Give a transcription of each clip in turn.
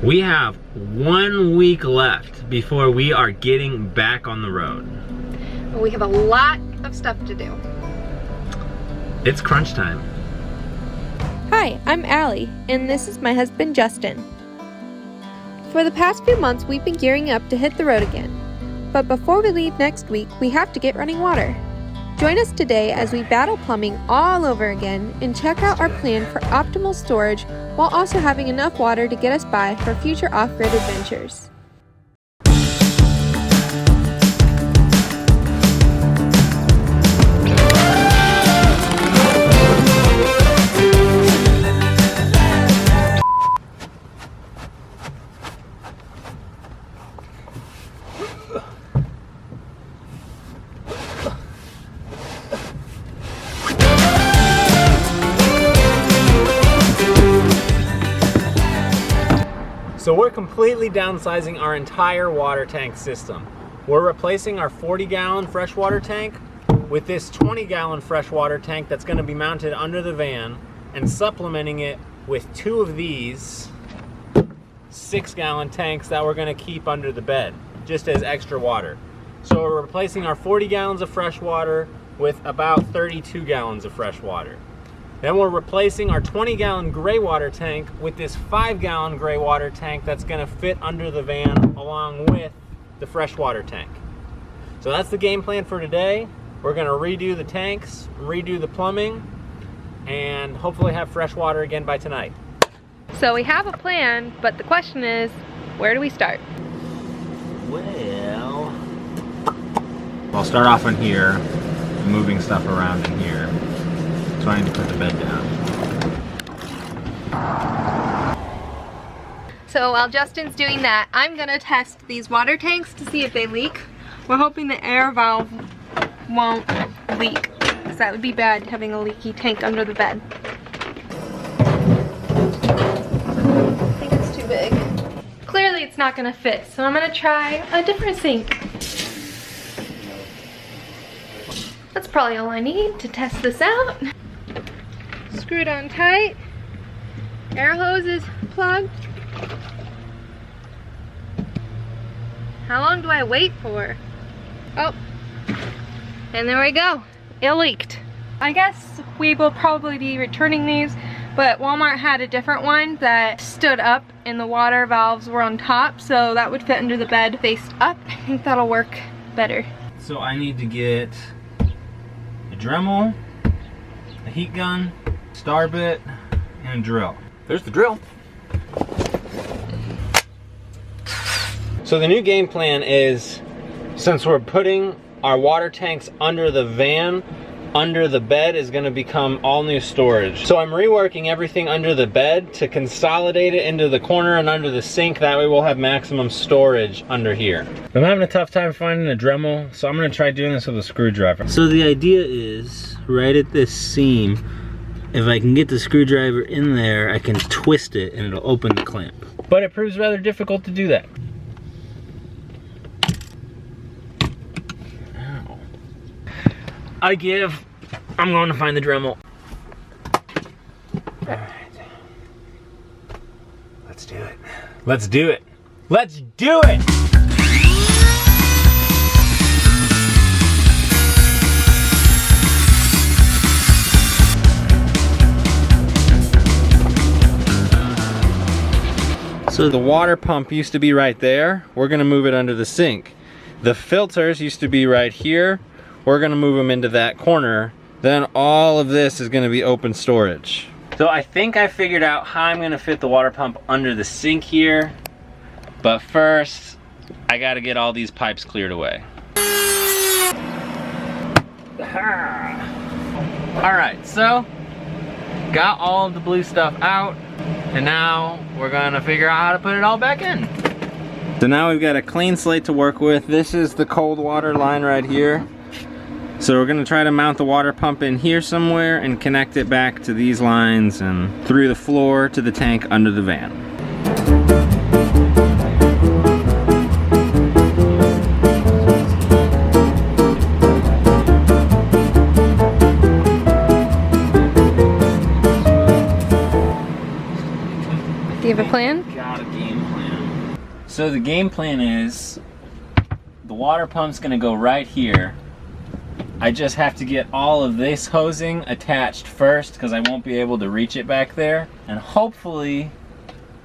We have 1 week left before we are getting back on the road. We have a lot of stuff to do. It's crunch time. Hi, I'm Allie, and this is my husband Justin. For the past few months, we've been gearing up to hit the road again. But before we leave next week, we have to get running water. Join us today as we battle plumbing all over again and check out our plan for optimal storage while also having enough water to get us by for future off-grid adventures. So we're completely downsizing our entire water tank system. We're replacing our 40-gallon freshwater tank with this 20-gallon freshwater tank that's going to be mounted under the van, and supplementing it with 2 of these 6-gallon tanks that we're going to keep under the bed, just as extra water. So we're replacing our 40 gallons of fresh water with about 32 gallons of fresh water. Then we're replacing our 20-gallon gray water tank with this 5-gallon gray water tank that's gonna fit under the van along with the freshwater tank. So that's the game plan for today. We're gonna redo the tanks, redo the plumbing, and hopefully have fresh water again by tonight. So we have a plan, but the question is, where do we start? Well, I'll start off in here, moving stuff around in here. Trying to put the bed down. So while Justin's doing that, I'm gonna test these water tanks to see if they leak. We're hoping the air valve won't leak, because that would be bad, having a leaky tank under the bed. I think it's too big. Clearly it's not gonna fit, so I'm gonna try a different sink. That's probably all I need to test this out. Screwed on tight. Air hose is plugged. How long do I wait for? Oh, and there we go. It leaked. I guess we will probably be returning these, but Walmart had a different one that stood up and the water valves were on top, so that would fit under the bed faced up. I think that'll work better. So I need to get a Dremel, a heat gun, star bit, and a drill. There's the drill. So the new game plan is, since we're putting our water tanks under the van, under the bed is going to become all new storage. So I'm reworking everything under the bed to consolidate it into the corner and under the sink. That way we'll have maximum storage under here. I'm having a tough time finding a Dremel, so I'm going to try doing this with a screwdriver. So the idea is, right at this seam, if I can get the screwdriver in there, I can twist it and it'll open the clamp. But it proves rather difficult to do that. Ow. I give. I'm going to find the Dremel. Alright. Let's do it. Let's do it. Let's do it! So the water pump used to be right there. We're gonna move it under the sink. The filters used to be right here. We're gonna move them into that corner. Then all of this is gonna be open storage. So I think I figured out how I'm gonna fit the water pump under the sink here. But first, I gotta get all these pipes cleared away. All right, so got all of the blue stuff out. And now we're gonna figure out how to put it all back in. So now we've got a clean slate to work with. This is the cold water line right here. So we're gonna try to mount the water pump in here somewhere and connect it back to these lines and through the floor to the tank under the van. Do you have a plan? Got a game plan. So the game plan is, the water pump's gonna go right here. I just have to get all of this hosing attached first because I won't be able to reach it back there. And hopefully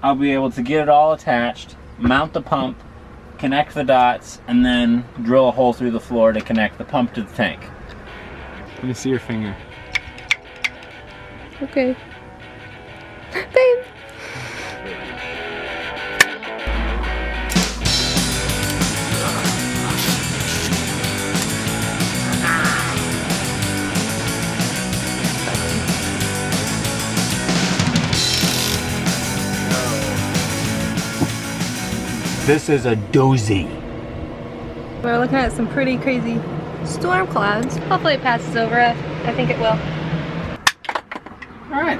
I'll be able to get it all attached, mount the pump, connect the dots, and then drill a hole through the floor to connect the pump to the tank. Let me see your finger. Okay. Babe. This is a doozy. We're looking at some pretty crazy storm clouds. Hopefully it passes over us. I think it will. All right,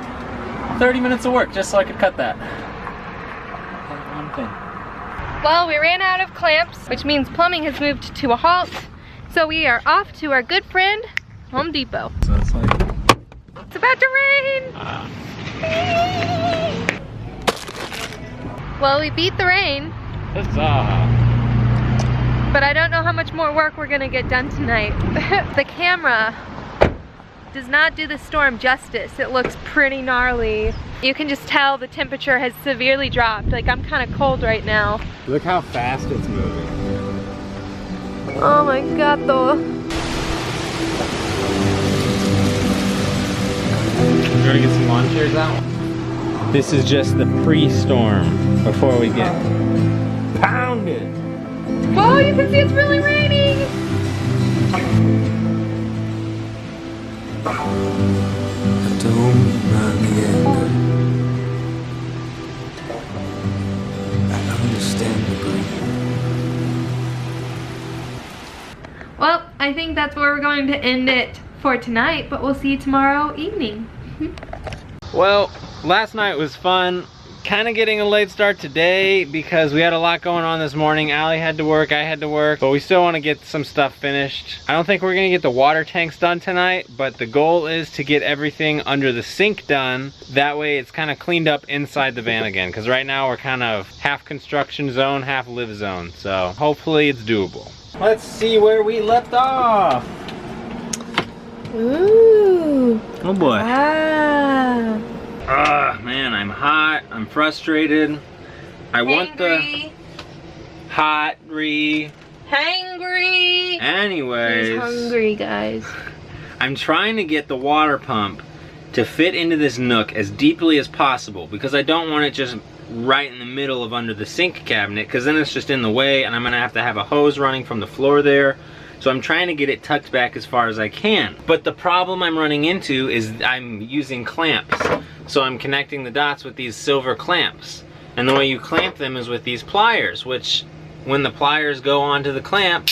30 minutes of work just so I could cut that. One thing. Well, we ran out of clamps, which means plumbing has moved to a halt. So we are off to our good friend, Home Depot. So it's like... It's about to rain! Well, we beat the rain. Huzzah! But I don't know how much more work we're gonna get done tonight. The camera does not do the storm justice. It looks pretty gnarly. You can just tell the temperature has severely dropped. Like, I'm kind of cold right now. Look how fast it's moving. Oh my god, though. You wanna get some lawn chairs out? This is just the pre-storm before we get pounded. Oh, you can see it's really raining. Well, I think that's where we're going to end it for tonight, but we'll see you tomorrow evening. Well, last night was fun. Kind of getting a late start today because we had a lot going on this morning. Allie had to work, I had to work, but we still want to get some stuff finished. I don't think we're gonna get the water tanks done tonight, but the goal is to get everything under the sink done. That way it's kind of cleaned up inside the van again, because right now we're kind of half construction zone, half live zone. So hopefully it's doable. Let's see where we left off. Ooh. Oh boy. Ah. Man, I'm hot, I'm frustrated. I want the hot-ry. Hangry. Anyways. He's hungry, guys. I'm trying to get the water pump to fit into this nook as deeply as possible because I don't want it just right in the middle of under the sink cabinet, because then it's just in the way and I'm gonna have to have a hose running from the floor there. So I'm trying to get it tucked back as far as I can. But the problem I'm running into is I'm using clamps. So I'm connecting the dots with these silver clamps. And the way you clamp them is with these pliers, which when the pliers go onto the clamp,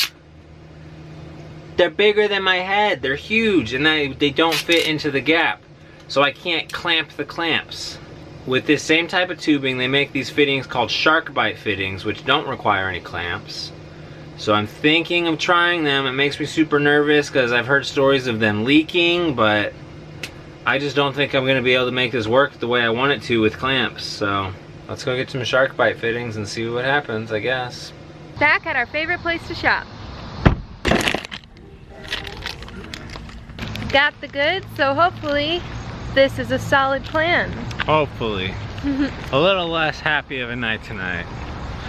they're bigger than my head. They're huge and they don't fit into the gap. So I can't clamp the clamps. With this same type of tubing, they make these fittings called shark bite fittings, which don't require any clamps. So I'm thinking of trying them. It makes me super nervous because I've heard stories of them leaking, but I just don't think I'm gonna be able to make this work the way I want it to with clamps. So let's go get some shark bite fittings and see what happens, I guess. Back at our favorite place to shop. Got the goods, so hopefully this is a solid plan. Hopefully. A little less happy of a night tonight.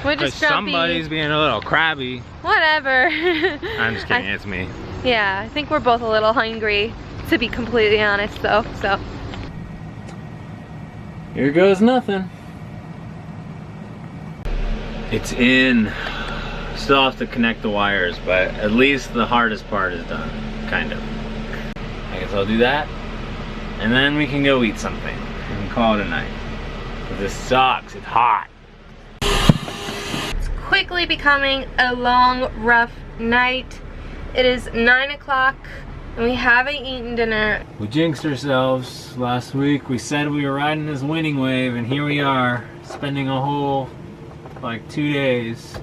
We're just grumpy. Somebody's being a little crabby. Whatever. I'm just kidding, it's me. Yeah, I think we're both a little hungry, to be completely honest though, so. Here goes nothing. It's in. Still have to connect the wires, but at least the hardest part is done, kind of. I guess I'll do that, and then we can go eat something and call it a night. But this sucks, it's hot. Quickly becoming a long, rough night. It is 9 o'clock and we haven't eaten dinner. We jinxed ourselves last week. We said we were riding this winning wave and here we are, spending a whole, like 2 days,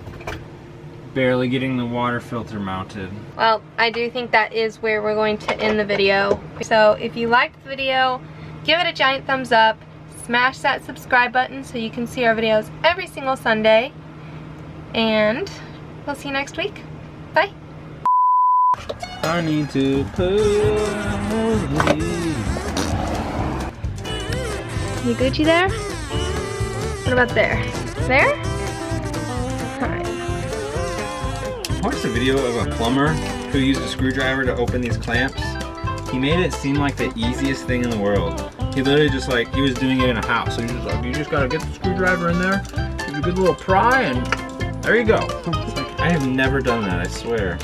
barely getting the water filter mounted. Well, I do think that is where we're going to end the video. So if you liked the video, give it a giant thumbs up, smash that subscribe button so you can see our videos every single Sunday. And we'll see you next week. Bye. I need to put You Gucci there? What about there? There? Alright. I watched a video of a plumber who used a screwdriver to open these clamps. He made it seem like the easiest thing in the world. He literally just like, he was doing it in a house. So he was just like, you just gotta get the screwdriver in there, give it a good little pry, and there you go. Like, I have never done that, I swear.